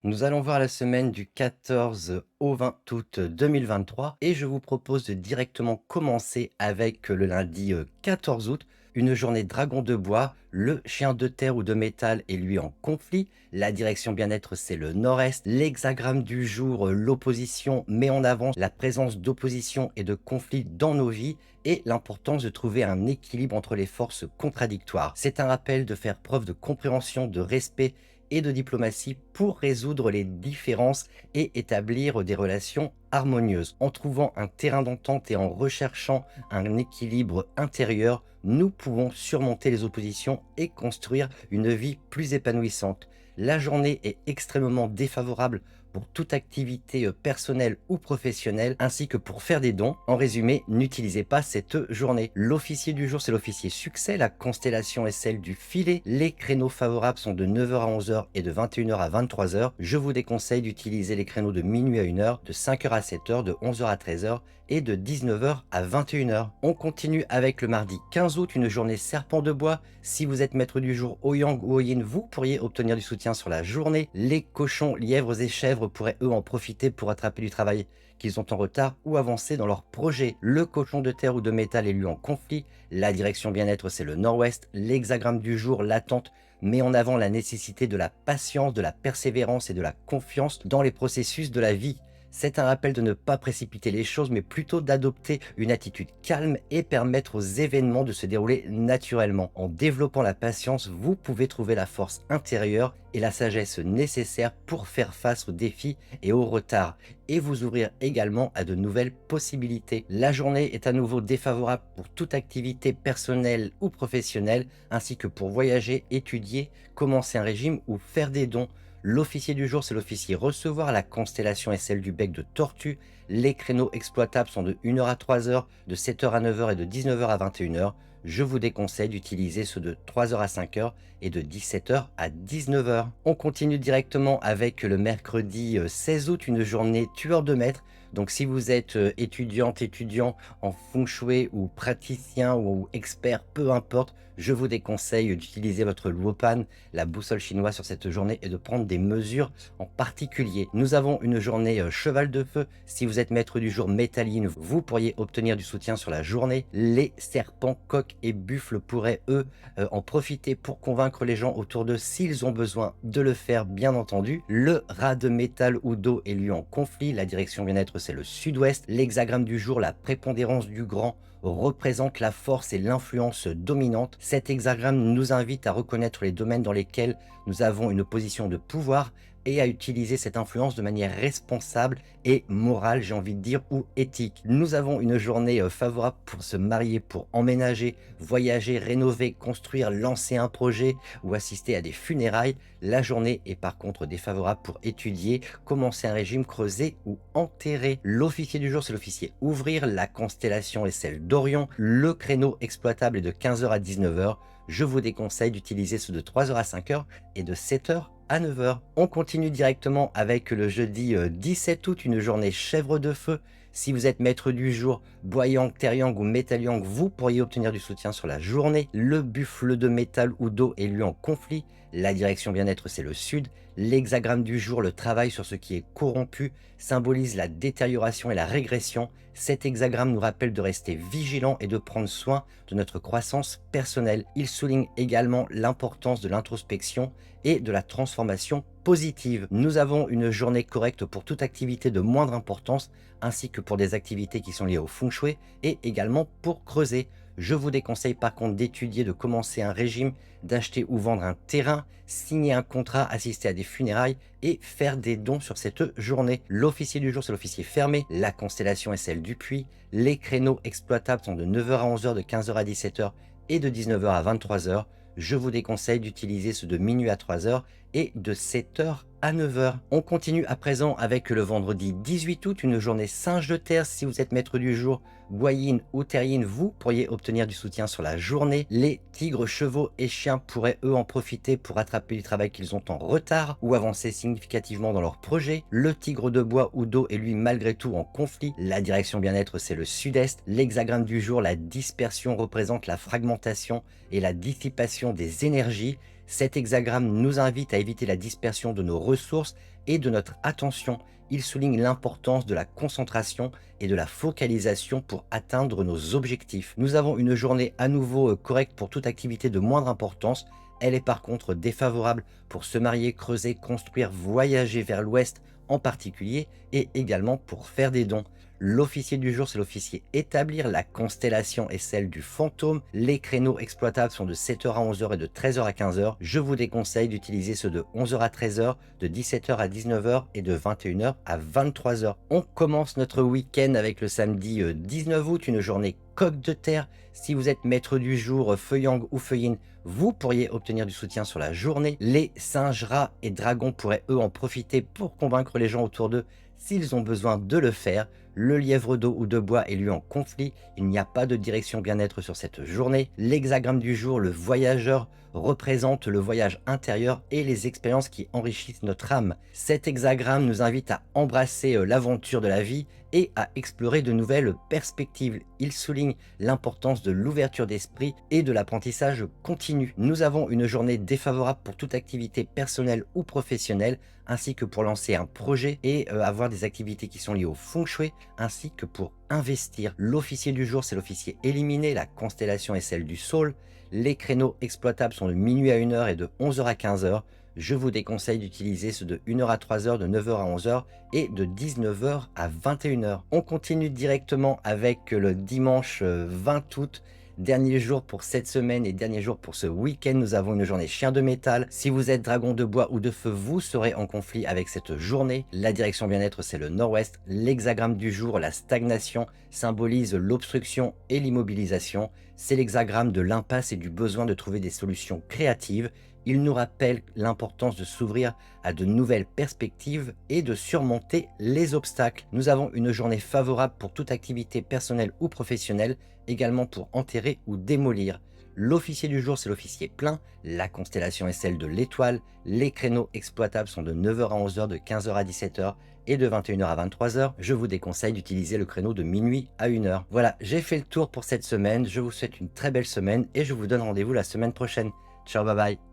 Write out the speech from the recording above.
Nous allons voir la semaine du 14 au 20 août 2023 et je vous propose de directement commencer avec le lundi 14 août, une journée dragon de bois. Le chien de terre ou de métal est lui en conflit. La direction bien-être, c'est le nord-est. L'hexagramme du jour, l'opposition met en avant la présence d'opposition et de conflits dans nos vies et l'importance de trouver un équilibre entre les forces contradictoires. C'est un rappel de faire preuve de compréhension, de respect et de diplomatie pour résoudre les différences et établir des relations harmonieuses. En trouvant un terrain d'entente et en recherchant un équilibre intérieur, nous pouvons surmonter les oppositions et construire une vie plus épanouissante. La journée est extrêmement défavorable pour toute activité personnelle ou professionnelle, ainsi que pour faire des dons. En résumé, n'utilisez pas cette journée. L'officier du jour, c'est l'officier succès. La constellation est celle du filet. Les créneaux favorables sont de 9 heures à 11 heures et de 21 heures à 23 heures. Je vous déconseille d'utiliser les créneaux de minuit à 1 heure, de 5 heures à 7 heures, de 11 heures à 13 heures et de 19 heures à 21 heures. On continue avec le mardi 15 août, une journée serpent de bois. Si vous êtes maître du jour au yang ou au yin, vous pourriez obtenir du soutien sur la journée. Les cochons, lièvres et chèvres pourraient eux en profiter pour attraper du travail qu'ils ont en retard ou avancer dans leur projet. Le cochon de terre ou de métal est lui en conflit. La direction bien-être, c'est le nord-ouest. L'hexagramme du jour, l'attente, met en avant la nécessité de la patience, de la persévérance et de la confiance dans les processus de la vie. C'est un rappel de ne pas précipiter les choses, mais plutôt d'adopter une attitude calme et permettre aux événements de se dérouler naturellement. En développant la patience, vous pouvez trouver la force intérieure et la sagesse nécessaires pour faire face aux défis et aux retards, et vous ouvrir également à de nouvelles possibilités. La journée est à nouveau défavorable pour toute activité personnelle ou professionnelle, ainsi que pour voyager, étudier, commencer un régime ou faire des dons. L'officier du jour, c'est l'officier recevoir. La constellation est celle du bec de tortue. Les créneaux exploitables sont de 1 heure à 3 heures, de 7 heures à 9 heures et de 19 heures à 21 heures. Je vous déconseille d'utiliser ceux de 3 heures à 5 heures et de 17 heures à 19 heures. On continue directement avec le mercredi 16 août, une journée tueur de maîtres. Donc si vous êtes étudiante, étudiant en feng shui ou praticien ou expert, peu importe, je vous déconseille d'utiliser votre Luopan, la boussole chinoise, sur cette journée et de prendre des mesures en particulier. Nous avons une journée cheval de feu. Si vous êtes maître du jour métalline, vous pourriez obtenir du soutien sur la journée. Les serpents, coqs et buffles pourraient, eux, en profiter pour convaincre les gens autour d'eux s'ils ont besoin de le faire, bien entendu. Le rat de métal ou d'eau est lui en conflit. La direction bien-être, c'est le sud-ouest. L'hexagramme du jour, la prépondérance du grand, représente la force et l'influence dominante. Cet hexagramme nous invite à reconnaître les domaines dans lesquels nous avons une position de pouvoir et à utiliser cette influence de manière responsable et morale, j'ai envie de dire, ou éthique. Nous avons une journée favorable pour se marier, pour emménager, voyager, rénover, construire, lancer un projet ou assister à des funérailles. La journée est par contre défavorable pour étudier, commencer un régime, creuser ou enterrer. L'officier du jour, c'est l'officier ouvrir. La constellation est celle d'Orion. Le créneau exploitable est de 15 heures à 19 heures. Je vous déconseille d'utiliser ceux de 3 heures à 5 heures et de 7 heures à 9 heures. On continue directement avec le jeudi 17 août, une journée chèvre de feu. Si vous êtes maître du jour, boyang, terre-yang ou métal-yang, vous pourriez obtenir du soutien sur la journée. Le buffle de métal ou d'eau est lui en conflit. La direction bien-être, c'est le sud. L'hexagramme du jour, le travail sur ce qui est corrompu, symbolise la détérioration et la régression. Cet hexagramme nous rappelle de rester vigilant et de prendre soin de notre croissance personnelle. Il souligne également l'importance de l'introspection et de la transformation positive. Nous avons une journée correcte pour toute activité de moindre importance, ainsi que pour des activités qui sont liées au feng shui et également pour creuser. Je vous déconseille par contre d'étudier, de commencer un régime, d'acheter ou vendre un terrain, signer un contrat, assister à des funérailles et faire des dons sur cette journée. L'officier du jour, c'est l'officier fermé. La constellation est celle du puits. Les créneaux exploitables sont de 9 heures à 11 heures, de 15 heures à 17 heures et de 19 heures à 23 heures. Je vous déconseille d'utiliser ceux de minuit à 3 heures et de 7 heures à 9 heures. On continue à présent avec le vendredi 18 août, une journée singe de terre. Si vous êtes maître du jour, Guayin ou Terrine, vous pourriez obtenir du soutien sur la journée. Les tigres, chevaux et chiens pourraient eux en profiter pour rattraper du travail qu'ils ont en retard ou avancer significativement dans leur projet. Le tigre de bois ou d'eau est lui malgré tout en conflit. La direction bien-être, c'est le sud-est. L'hexagramme du jour, la dispersion, représente la fragmentation et la dissipation des énergies. Cet hexagramme nous invite à éviter la dispersion de nos ressources et de notre attention. Il souligne l'importance de la concentration et de la focalisation pour atteindre nos objectifs. Nous avons une journée à nouveau correcte pour toute activité de moindre importance. Elle est par contre défavorable pour se marier, creuser, construire, voyager vers l'ouest en particulier, et également pour faire des dons. L'officier du jour, c'est l'officier établir. La constellation est celle du fantôme. Les créneaux exploitables sont de 7h à 11h et de 13h à 15h. Je vous déconseille d'utiliser ceux de 11h à 13h, de 17h à 19h et de 21h à 23h. On commence notre week-end avec le samedi 19 août, une journée coq de terre. Si vous êtes maître du jour, feu yang ou feu yin, vous pourriez obtenir du soutien sur la journée. Les singes, rats et dragons pourraient eux en profiter pour convaincre les gens autour d'eux s'ils ont besoin de le faire. Le lièvre d'eau ou de bois est lui en conflit, il n'y a pas de direction bien-être sur cette journée. L'hexagramme du jour, le voyageur, représente le voyage intérieur et les expériences qui enrichissent notre âme. Cet hexagramme nous invite à embrasser l'aventure de la vie et à explorer de nouvelles perspectives. Il souligne l'importance de l'ouverture d'esprit et de l'apprentissage continu. Nous avons une journée défavorable pour toute activité personnelle ou professionnelle, ainsi que pour lancer un projet et avoir des activités qui sont liées au feng shui, ainsi que pour investir. L'officier du jour, c'est l'officier éliminé. La constellation est celle du Saule. Les créneaux exploitables sont de minuit à 1h et de 11h à 15h. Je vous déconseille d'utiliser ceux de 1h à 3h, de 9h à 11h et de 19h à 21h. On continue directement avec le dimanche 20 août. Dernier jour pour cette semaine et dernier jour pour ce week-end, nous avons une journée chien de métal. Si vous êtes dragon de bois ou de feu, vous serez en conflit avec cette journée. La direction bien-être, c'est le nord-ouest. L'hexagramme du jour, la stagnation, symbolise l'obstruction et l'immobilisation. C'est l'hexagramme de l'impasse et du besoin de trouver des solutions créatives. Il nous rappelle l'importance de s'ouvrir à de nouvelles perspectives et de surmonter les obstacles. Nous avons une journée favorable pour toute activité personnelle ou professionnelle, également pour enterrer ou démolir. L'officier du jour, c'est l'officier plein. La constellation est celle de l'étoile. Les créneaux exploitables sont de 9h à 11h, de 15h à 17h et de 21h à 23h. Je vous déconseille d'utiliser le créneau de minuit à 1h. Voilà, j'ai fait le tour pour cette semaine. Je vous souhaite une très belle semaine et je vous donne rendez-vous la semaine prochaine. Ciao, bye bye.